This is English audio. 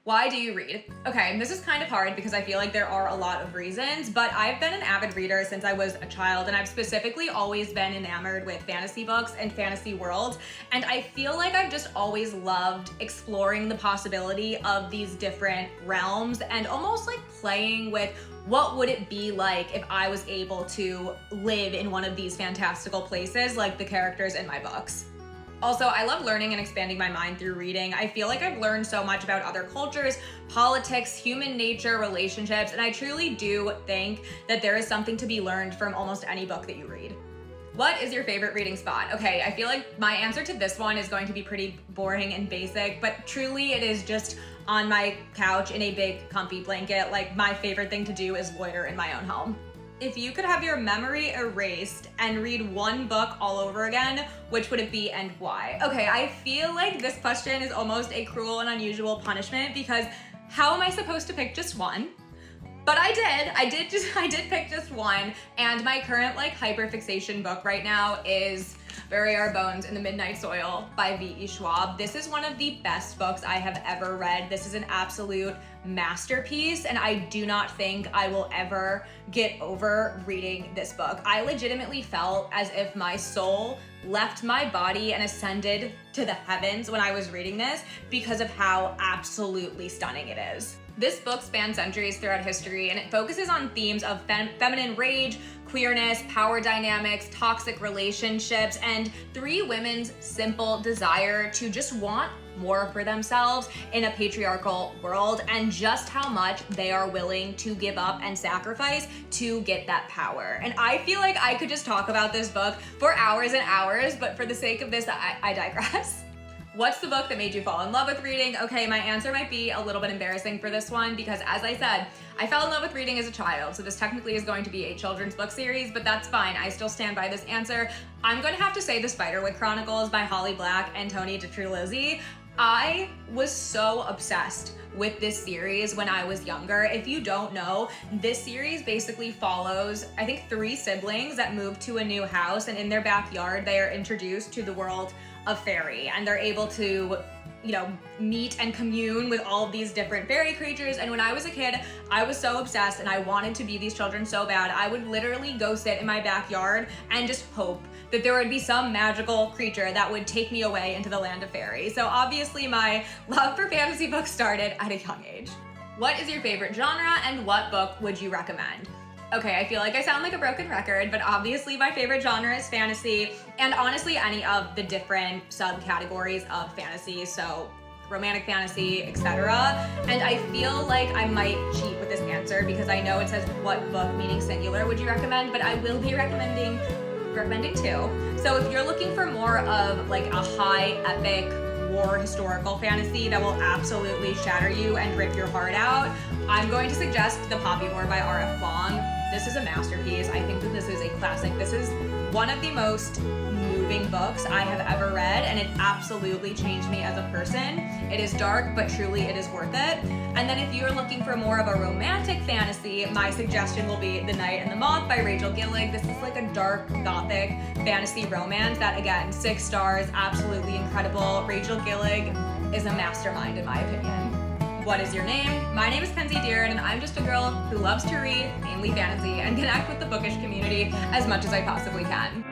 Why do you read? Okay, this is kind of hard because I feel like there are a lot of reasons, but I've been an avid reader since I was a child, and I've specifically always been enamored with fantasy books and fantasy worlds, and I feel like I've just always loved exploring the possibility of these different realms and almost like playing with what would it be like if I was able to live in one of these fantastical places like the characters in my books. Also, I love learning and expanding my mind through reading. I feel like I've learned so much about other cultures, politics, human nature, relationships, and I truly do think that there is something to be learned from almost any book that you read. What is your favorite reading spot? Okay, I feel like my answer to this one is going to be pretty boring and basic, but truly it is just on my couch in a big comfy blanket. Like, my favorite thing to do is loiter in my own home. If you could have your memory erased and read one book all over again, which would it be and why? Okay, I feel like this question is almost a cruel and unusual punishment because how am I supposed to pick just one? But I did pick just one, and my current like hyperfixation book right now is Bury Our Bones in the Midnight Soil by V.E. Schwab. This is one of the best books I have ever read. This is an absolute masterpiece, and I do not think I will ever get over reading this book. I legitimately felt as if my soul left my body and ascended to the heavens when I was reading this because of how absolutely stunning it is. This book spans centuries throughout history, and it focuses on themes of feminine rage, queerness, power dynamics, toxic relationships, and three women's simple desire to just want more for themselves in a patriarchal world, and just how much they are willing to give up and sacrifice to get that power. And I feel like I could just talk about this book for hours and hours, but for the sake of this, I digress. What's the book that made you fall in love with reading? Okay, my answer might be a little bit embarrassing for this one because, as I said, I fell in love with reading as a child, so this technically is going to be a children's book series, but that's fine. I still stand by this answer. I'm going to have to say The Spiderwick Chronicles by Holly Black and Tony DiTerlizzi. I was so obsessed with this series when I was younger. If you don't know, this series basically follows, I think, three siblings that move to a new house, and in their backyard, they are introduced to the world of fairy, and they're able to, you know, meet and commune with all of these different fairy creatures. And when I was a kid, I was so obsessed and I wanted to be these children so bad. I would literally go sit in my backyard and just hope that there would be some magical creature that would take me away into the land of fairy. So obviously my love for fantasy books started at a young age. What is your favorite genre and what book would you recommend? Okay, I feel like I sound like a broken record, but obviously my favorite genre is fantasy, and honestly any of the different subcategories of fantasy, so romantic fantasy, etc. And I feel like I might cheat with this answer because I know it says what book, meaning singular, would you recommend, but I will be recommending two. So if you're looking for more of like a high epic war historical fantasy that will absolutely shatter you and rip your heart out, I'm going to suggest The Poppy War by R.F. Kuang. This is a masterpiece. I think that this is a classic. This is one of the most moving books I have ever read, and it absolutely changed me as a person. It is dark, but truly it is worth it. And then if you're looking for more of a romantic fantasy, my suggestion will be The Night and the Moth by Rachel Gillig. This is like a dark, gothic fantasy romance that, again, 6 stars, absolutely incredible. Rachel Gillig is a mastermind in my opinion. What is your name? My name is Kenzie Deerin, and I'm just a girl who loves to read, mainly fantasy, and connect with the bookish community as much as I possibly can.